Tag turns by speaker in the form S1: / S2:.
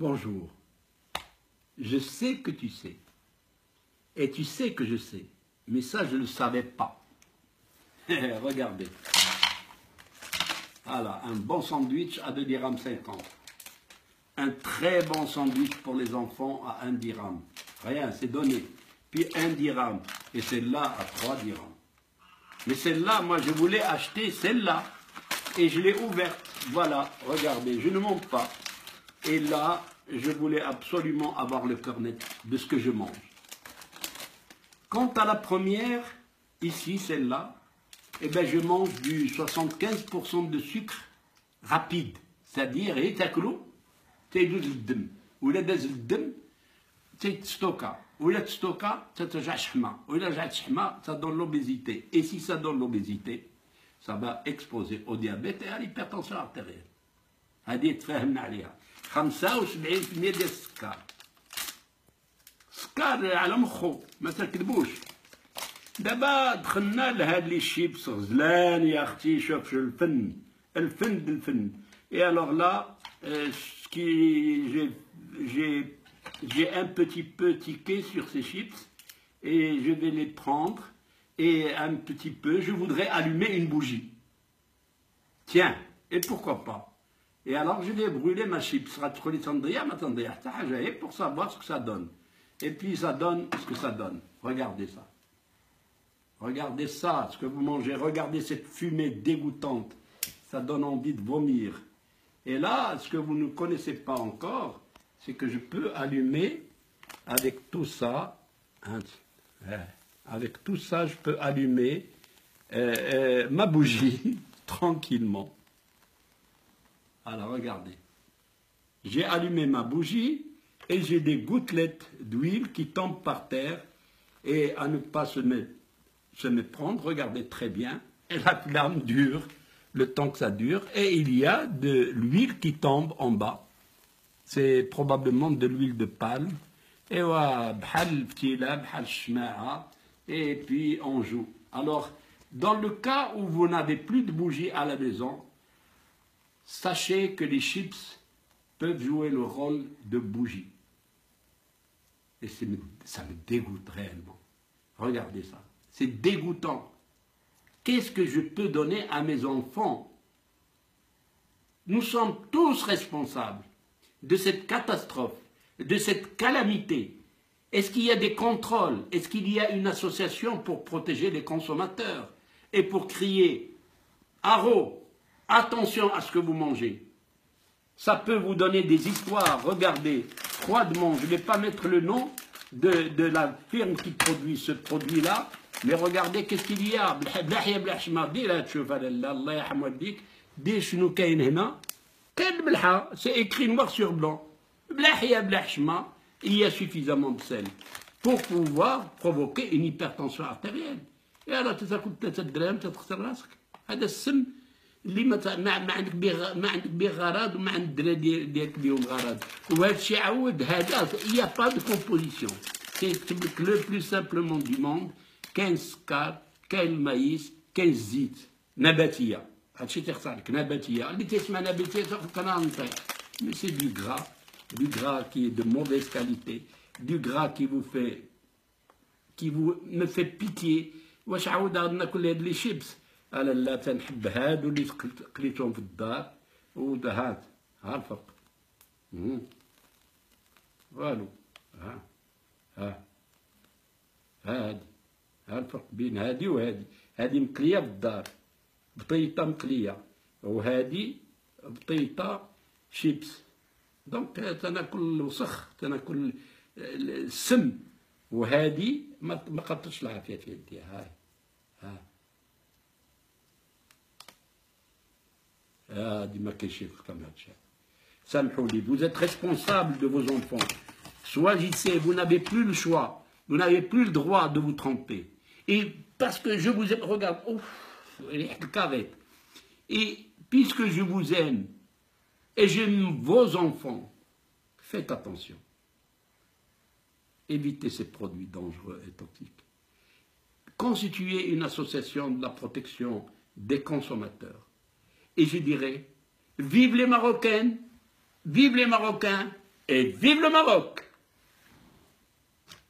S1: Bonjour. Je sais que tu sais. Et tu sais que je sais. Mais ça, je ne le savais pas. Regardez. Voilà, un bon sandwich à 2,50 dirhams. Un très bon sandwich pour les enfants à 1 dirham. Rien, c'est donné. Puis 1 dirham. Et celle-là à 3 dirhams. Mais celle-là, moi, je voulais acheter celle-là. Et je l'ai ouverte. Voilà, regardez, je ne monte pas. Et là, je voulais absolument avoir le cœur net de ce que je mange. Quant à la première, ici, celle-là, eh bien, je mange du 75% de sucre rapide. C'est-à-dire, et t'acclou, تيدوز للدم ولا داز للدم تيتستوكا ولا تستوكا تترجع شحمه ولا رجعت شحمه ça donne l'obésité et si ça donne l'obésité ça va exposer au diabète et à l'hypertension artérielle هذه تفاهمنا عليها 75% ديال السكر السكر على مخو ما تركبوش دابا دخلنا لهاد لي شيبس غزلان يا اختي شوف الفن الفن بالفن et alors là j'ai un petit peu tiqué sur ces chips et je vais les prendre et un petit peu, je voudrais allumer une bougie. Tiens, et pourquoi pas? Et alors je vais brûler ma chips pour savoir ce que ça donne. Et puis ça donne ce que ça donne. Regardez ça. Regardez ça, ce que vous mangez. Regardez cette fumée dégoûtante. Ça donne envie de vomir. Et là, ce que vous ne connaissez pas encore, c'est que je peux allumer avec tout ça, hein, avec tout ça, je peux allumer ma bougie tranquillement. Alors, regardez. J'ai allumé ma bougie et j'ai des gouttelettes d'huile qui tombent par terre et à ne pas se méprendre, regardez très bien, et la flamme dure. Le temps que ça dure, et il y a de l'huile qui tombe en bas. C'est probablement de l'huile de palme. Et puis on joue. Alors, dans le cas où vous n'avez plus de bougie à la maison, sachez que les chips peuvent jouer le rôle de bougie. Et ça me dégoûte réellement. Regardez ça. C'est dégoûtant. Qu'est-ce que je peux donner à mes enfants? Nous sommes tous responsables de cette catastrophe, de cette calamité. Est-ce qu'il y a des contrôles? Est-ce qu'il y a une association pour protéger les consommateurs et pour crier « Haro, attention à ce que vous mangez ». Ça peut vous donner des histoires. Regardez, froidement, je ne vais pas mettre le nom de la firme qui produit ce produit-là. Mais regardez qu'est-ce qu'il y a. بلحية بالحشمة ديرها تشوف هذا الله يرحم والديك دير شنو كاين هنا كاين بالحا c'est écrit noir sur blanc بلحية بالحشمة il y a suffisamment de sel pour pouvoir provoquer une hypertension artérielle et alors تاكل 3 دراهم تخسر راسك هذا السم اللي ما عندك به غرض وما عند الدراري ديالك بهم غرض وهذا الشيء عاود هذا il y a pas de composition c'est le plus simplement du monde كاين السكر كاين المايس كاين الزيت نباتيه هادشي تيخسر لك نباتيه اللي تسمع نباتيه تفكر انا نطيح مي سي دو gras qui est de mauvaise qualité du gras qui vous me fait pitié واش عاود ناكل هاد لي شيبس انا لا تنحب هادو اللي قليتهم في الدار ودهات ها الفرق والو ها هادي ها الفرق بين هادي وهادي هادي مقليه بالدار بطيطه مقليه وهادي بطيطه شيبس دونك تناكل الوسخ تناكل السم وهادي ما قطش العافيه في يدي هاي هادي ما كاينش شي كما هادشي سامحوا لي vous êtes responsable de vos enfants choisissez vous n'avez plus le choix vous n'avez plus le droit de vous tromper. Et parce que je vous aime, regarde, et puisque je vous aime et j'aime vos enfants, faites attention. Évitez ces produits dangereux et toxiques. Constituez une association de la protection des consommateurs. Et je dirais, vive les Marocaines, vive les Marocains et vive le Maroc!